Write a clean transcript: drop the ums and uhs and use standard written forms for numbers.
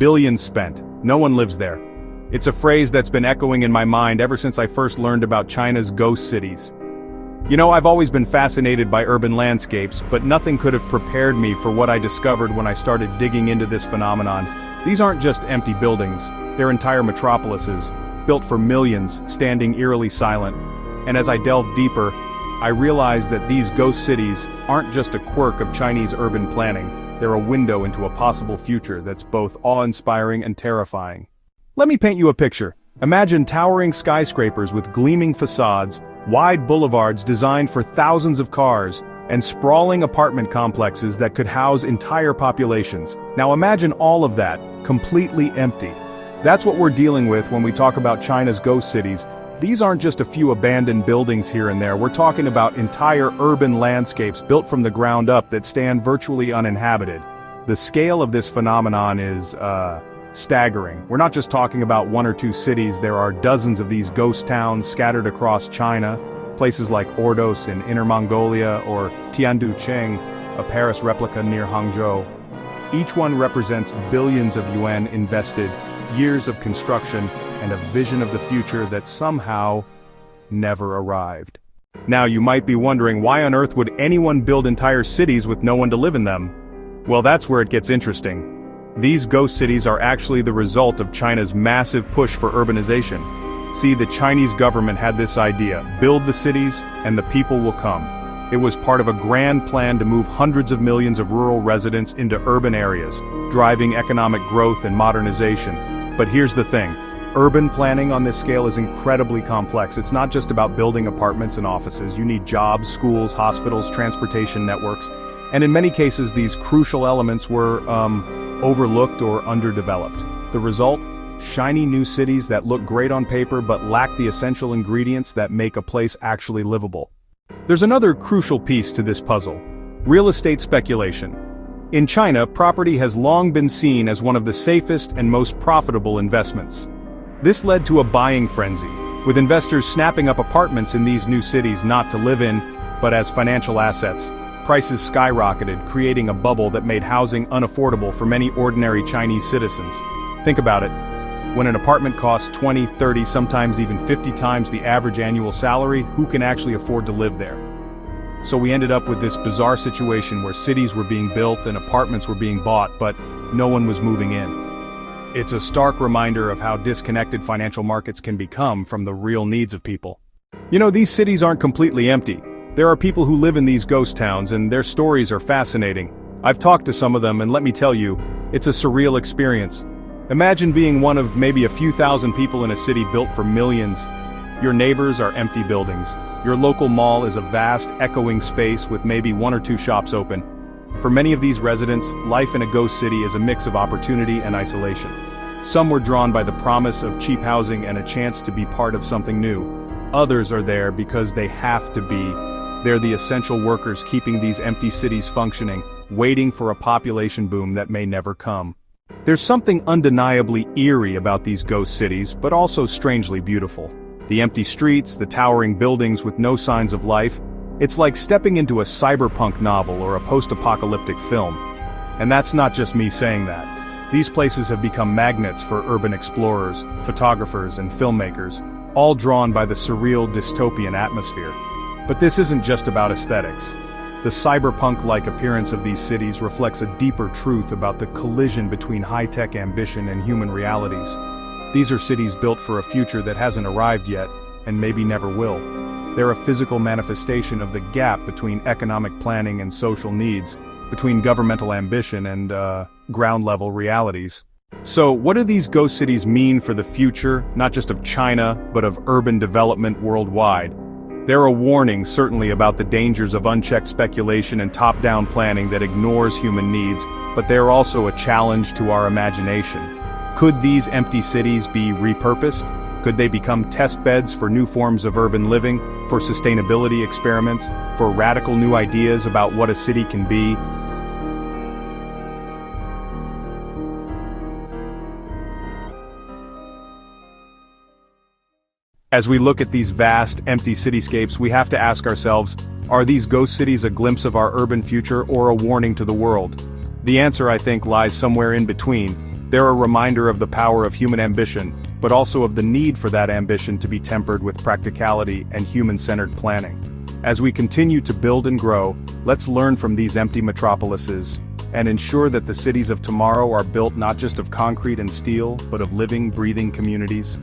Billions spent. No one lives there. It's a phrase that's been echoing in my mind ever since I first learned about China's ghost cities. You know, I've always been fascinated by urban landscapes, but nothing could have prepared me for what I discovered when I started digging into this phenomenon. These aren't just empty buildings, they're entire metropolises, built for millions, standing eerily silent. And as I delved deeper, I realized that these ghost cities aren't just a quirk of Chinese urban planning, they're a window into a possible future that's both awe-inspiring and terrifying. Let me paint you a picture. Imagine towering skyscrapers with gleaming facades, wide boulevards designed for thousands of cars, and sprawling apartment complexes that could house entire populations. Now imagine all of that, completely empty. That's what we're dealing with when we talk about China's ghost cities. These aren't just a few abandoned buildings here and there, we're talking about entire urban landscapes built from the ground up that stand virtually uninhabited. The scale of this phenomenon is, staggering. We're not just talking about one or two cities, there are dozens of these ghost towns scattered across China, places like Ordos in Inner Mongolia or Tianducheng, a Paris replica near Hangzhou. Each one represents billions of yuan invested, years of construction, and a vision of the future that somehow never arrived. Now you might be wondering, why on earth would anyone build entire cities with no one to live in them? Well, that's where it gets interesting. These ghost cities are actually the result of China's massive push for urbanization. See, the Chinese government had this idea: build the cities and the people will come. It was part of a grand plan to move hundreds of millions of rural residents into urban areas, driving economic growth and modernization. But here's the thing. Urban planning on this scale is incredibly complex. It's not just about building apartments and offices. You need jobs, schools, hospitals, transportation networks. And in many cases, these crucial elements were, overlooked or underdeveloped. The result? Shiny new cities that look great on paper but lack the essential ingredients that make a place actually livable. There's another crucial piece to this puzzle: real estate speculation. In China, property has long been seen as one of the safest and most profitable investments. This led to a buying frenzy, with investors snapping up apartments in these new cities not to live in, but as financial assets. Prices skyrocketed, creating a bubble that made housing unaffordable for many ordinary Chinese citizens. Think about it. When an apartment costs 20, 30, sometimes even 50 times the average annual salary, who can actually afford to live there? So we ended up with this bizarre situation where cities were being built and apartments were being bought, but no one was moving in. It's a stark reminder of how disconnected financial markets can become from the real needs of people. You know, these cities aren't completely empty. There are people who live in these ghost towns, and their stories are fascinating. I've talked to some of them, and let me tell you, it's a surreal experience. Imagine being one of maybe a few thousand people in a city built for millions. Your neighbors are empty buildings. Your local mall is a vast, echoing space with maybe one or two shops open. For many of these residents, life in a ghost city is a mix of opportunity and isolation. Some were drawn by the promise of cheap housing and a chance to be part of something new. Others are there because they have to be. They're the essential workers keeping these empty cities functioning, waiting for a population boom that may never come. There's something undeniably eerie about these ghost cities, but also strangely beautiful. The empty streets, the towering buildings with no signs of life. It's like stepping into a cyberpunk novel or a post-apocalyptic film. And that's not just me saying that. These places have become magnets for urban explorers, photographers, and filmmakers, all drawn by the surreal dystopian atmosphere. But this isn't just about aesthetics. The cyberpunk-like appearance of these cities reflects a deeper truth about the collision between high-tech ambition and human realities. These are cities built for a future that hasn't arrived yet, and maybe never will. They're a physical manifestation of the gap between economic planning and social needs, between governmental ambition and, ground-level realities. So, what do these ghost cities mean for the future, not just of China, but of urban development worldwide? They're a warning, certainly, about the dangers of unchecked speculation and top-down planning that ignores human needs, but they're also a challenge to our imagination. Could these empty cities be repurposed? Could they become test beds for new forms of urban living, for sustainability experiments, for radical new ideas about what a city can be? As we look at these vast, empty cityscapes, we have to ask ourselves, are these ghost cities a glimpse of our urban future or a warning to the world? The answer, I think, lies somewhere in between. They're a reminder of the power of human ambition, but also of the need for that ambition to be tempered with practicality and human-centered planning. As we continue to build and grow, let's learn from these empty metropolises, and ensure that the cities of tomorrow are built not just of concrete and steel, but of living, breathing communities.